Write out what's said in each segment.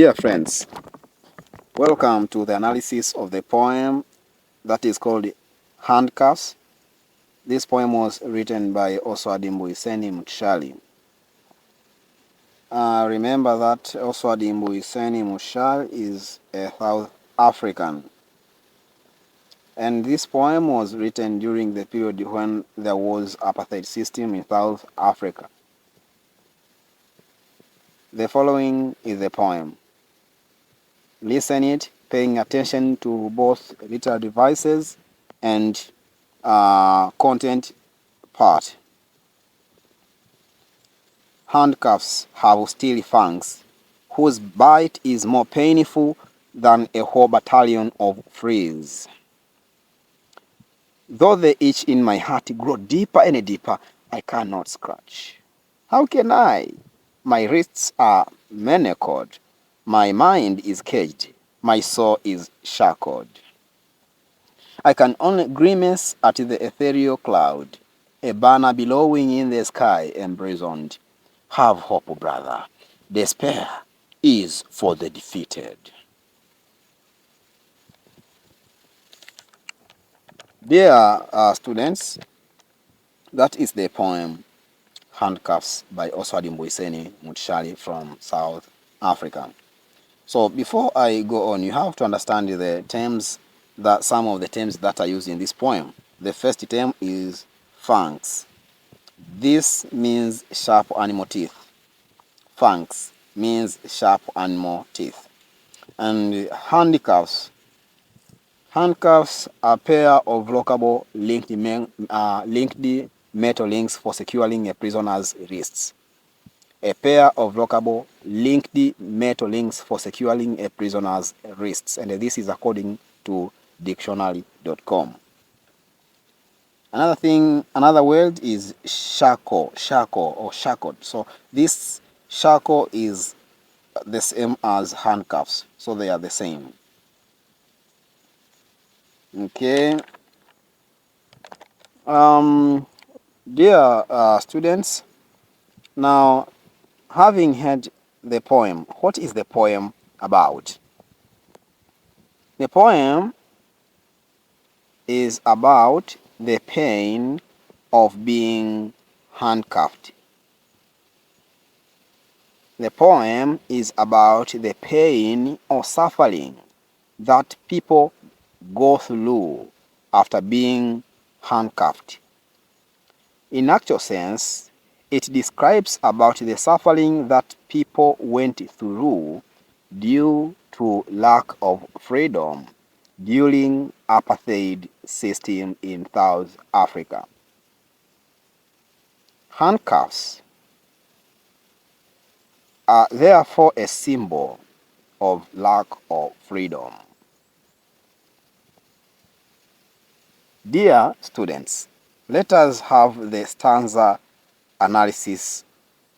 Dear friends, welcome to the analysis of the poem that is called Handcuffs. This poem was written by Oswald Mbuyiseni Mtshali. Remember that Oswald Mbuyiseni Mtshali is a South African. And this poem was written during the period when there was apartheid system in South Africa. The following is the poem. Listen it, paying attention to both literal devices and content part. Handcuffs have steel fangs, whose bite is more painful than a whole battalion of fleas. Though the itch in my heart grow deeper and deeper, I cannot scratch. How can I? My wrists are manacled. My mind is caged. My soul is shackled. I can only grimace at the ethereal cloud, a banner billowing in the sky emblazoned. Have hope, brother. Despair is for the defeated. Dear students, that is the poem Handcuffs by Oswald Mbuyiseni Mtshali from South Africa. So before I go on, you have to understand the terms, that some of the terms that are used in this poem. The first term is fangs. This means sharp animal teeth. Fangs means sharp animal teeth. And handcuffs. Handcuffs are a pair of lockable linked metal links for securing a prisoner's wrists. A pair of lockable linked metal links for securing a prisoner's wrists. And this is according to dictionary.com. Another word is shackle or shackled. So this shackle is the same as handcuffs. So they are the same. Okay. Dear students, now having heard the poem, what is the poem about? The poem is about the pain of being handcuffed. The poem is about the pain or suffering that people go through after being handcuffed. In actual sense, it describes about the suffering that people went through due to lack of freedom during apartheid system in South Africa. Handcuffs are therefore a symbol of lack of freedom. Dear students, let us have the stanza analysis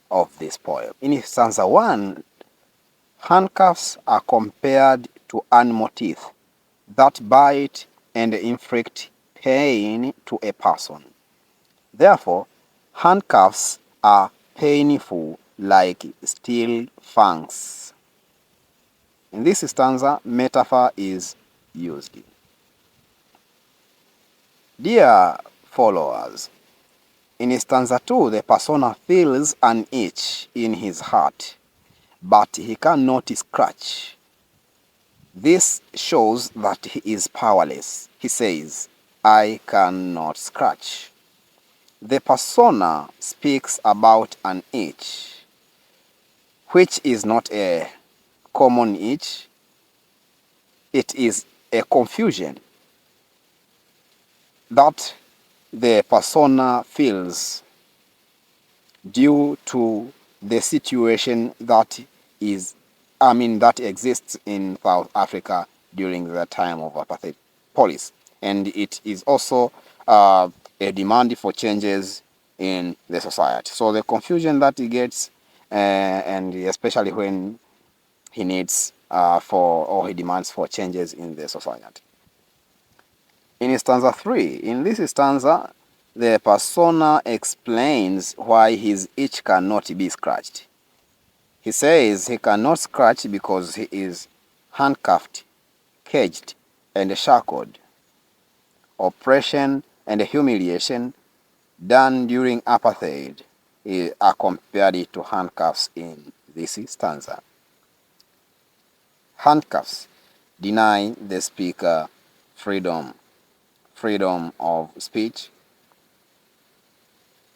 of this poem. In stanza 1, handcuffs are compared to animal teeth that bite and inflict pain to a person. Therefore, handcuffs are painful like steel fangs. In this stanza, metaphor is used. Dear followers, in stanza 2, the persona feels an itch in his heart, but he cannot scratch. This shows that he is powerless. He says, I cannot scratch. The persona speaks about an itch, which is not a common itch. It is a confusion that the persona feels due to the situation that exists in South Africa during the time of apartheid policy, and it is also a demand for changes in the society. So the confusion that he gets, and especially when he needs he demands for changes in the society. In stanza 3, in this stanza, the persona explains why his itch cannot be scratched. He says he cannot scratch because he is handcuffed, caged, and shackled. Oppression and humiliation done during apartheid are compared to handcuffs in this stanza. Handcuffs deny the speaker freedom, freedom of speech,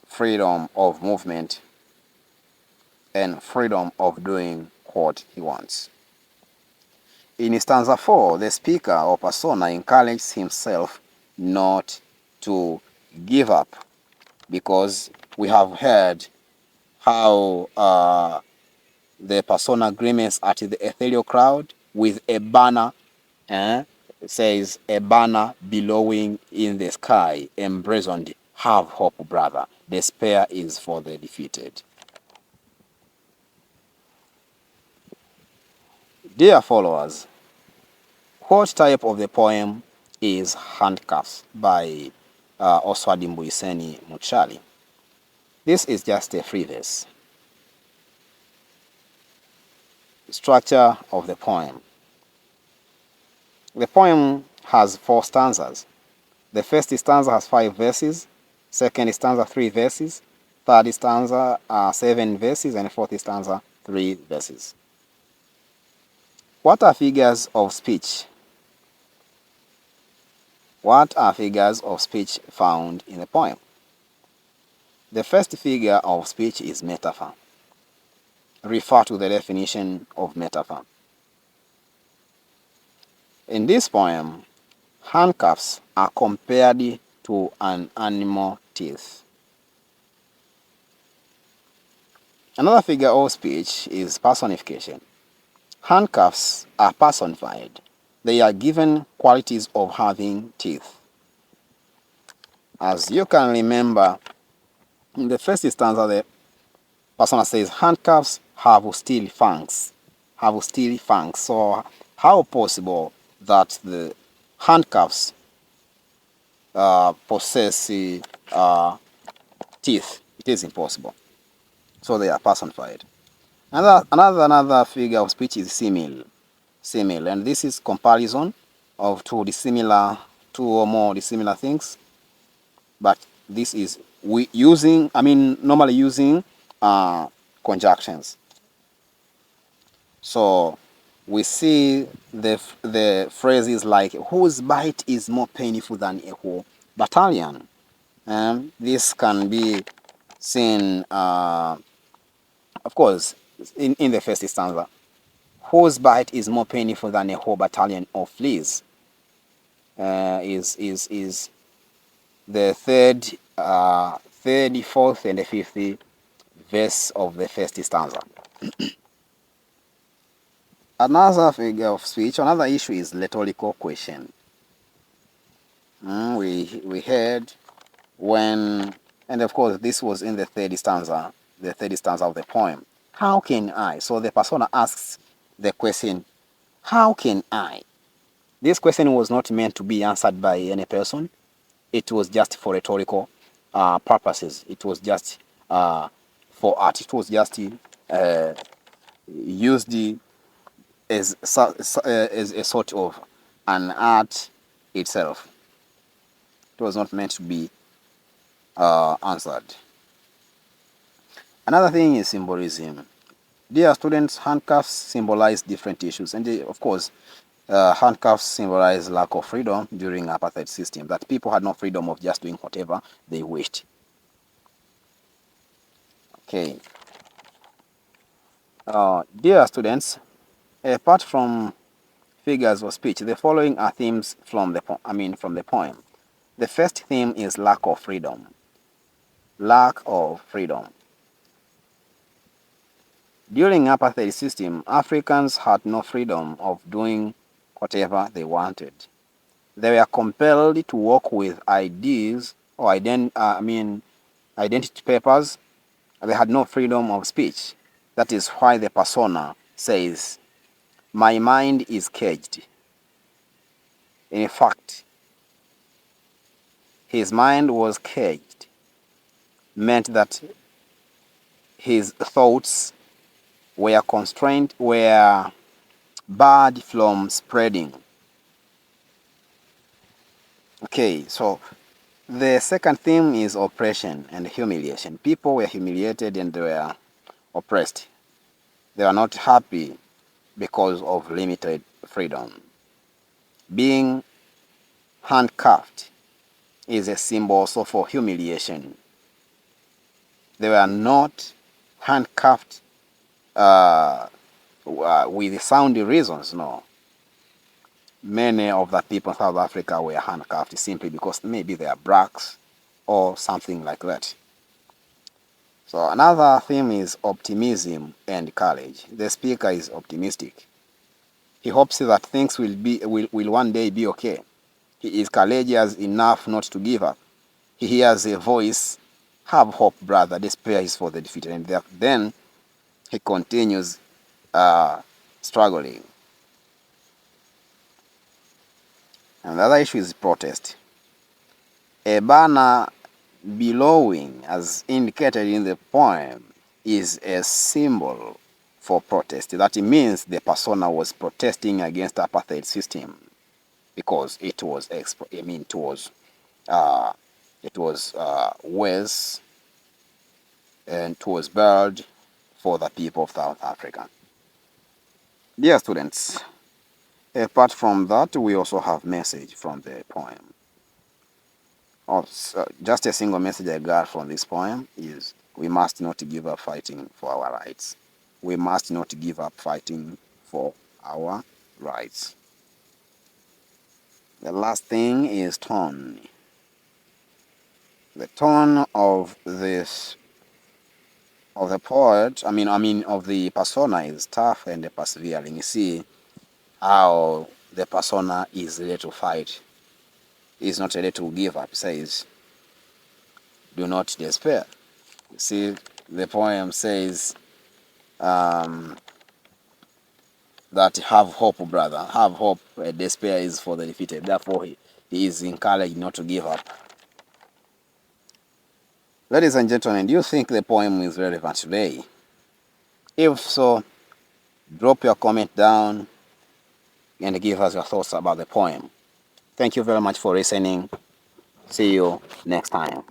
freedom of movement, and freedom of doing what he wants. In stanza 4, the speaker or persona encourages himself not to give up, because we have heard how the persona grimace at the ethereal crowd with a banner. It says, a banner billowing in the sky, emblazoned, "Have hope, brother. Despair is for the defeated." Dear followers, what type of the poem is Handcuffs by Oswald Mbuyiseni Mtshali? This is just a free verse. Structure of the poem. The poem has 4 stanzas. The first stanza has 5 verses, second stanza 3 verses, third stanza 7 verses, and fourth stanza 3 verses. What are figures of speech? What are figures of speech found in the poem? The first figure of speech is metaphor. Refer to the definition of metaphor. In this poem, handcuffs are compared to an animal teeth. Another figure of speech is personification. Handcuffs are personified. They are given qualities of having teeth. As you can remember, in the first stanza, the persona says handcuffs have steel fangs. Have steel fangs. So how possible that the handcuffs possess teeth? It is impossible. So they are personified. Another figure of speech is simile. Simile, and this is comparison of two or more dissimilar things. But this is normally using conjunctions. So we see the phrases like, "Whose bite is more painful than a whole battalion?" This can be seen, of course, in the first stanza. "Whose bite is more painful than a whole battalion of fleas?" Is the third, fourth, and the fifth verse of the first stanza. Another figure of speech, another issue is rhetorical question. We heard when, and of course this was in the third stanza of the poem. How can I? So the persona asks the question, how can I? This question was not meant to be answered by any person. It was just for rhetorical purposes. It was just for art. It was just used as a sort of an art itself. It was not meant to be answered. Another thing is symbolism. Dear students, handcuffs symbolize different issues, and of course, handcuffs symbolize lack of freedom during apartheid system, that people had no freedom of just doing whatever they wished. Okay. Dear students, apart from figures of speech, the following are themes from the poem. The first theme is lack of freedom. Lack of freedom. During apartheid system, Africans had no freedom of doing whatever they wanted. They were compelled to work with IDs or identity papers. They had no freedom of speech. That is why the persona says, "My mind is caged." In fact, his mind was caged, meant that his thoughts were constrained, were barred from spreading. Okay, so the second theme is oppression and humiliation. People were humiliated and they were oppressed. They were not happy because of limited freedom. Being handcuffed is a symbol also for humiliation. They were not handcuffed with sound reasons, no. Many of the people in South Africa were handcuffed simply because maybe they are blacks or something like that. So another theme is optimism and courage. The speaker is optimistic. He hopes that things will one day be okay. He is courageous enough not to give up. He hears a voice, "Have hope, brother. Despair is for the defeated." And then he continues struggling. And the other issue is protest. A banner billowing, as indicated in the poem, is a symbol for protest. That means the persona was protesting against the apartheid system because it was worse and it was built for the people of South Africa. Dear students, apart from that, we also have message from the poem. Just a single message I got from this poem is we must not give up fighting for our rights. We must not give up fighting for our rights. The last thing is tone. The tone of the poet, of the persona is tough and persevering. You see how the persona is ready to fight. He's not ready to give up. He says, "Do not despair." You see, the poem says that have hope, brother. Have hope. Despair is for the defeated. Therefore, he is encouraged not to give up. Ladies and gentlemen, do you think the poem is relevant today? If so, drop your comment down and give us your thoughts about the poem. Thank you very much for listening. See you next time.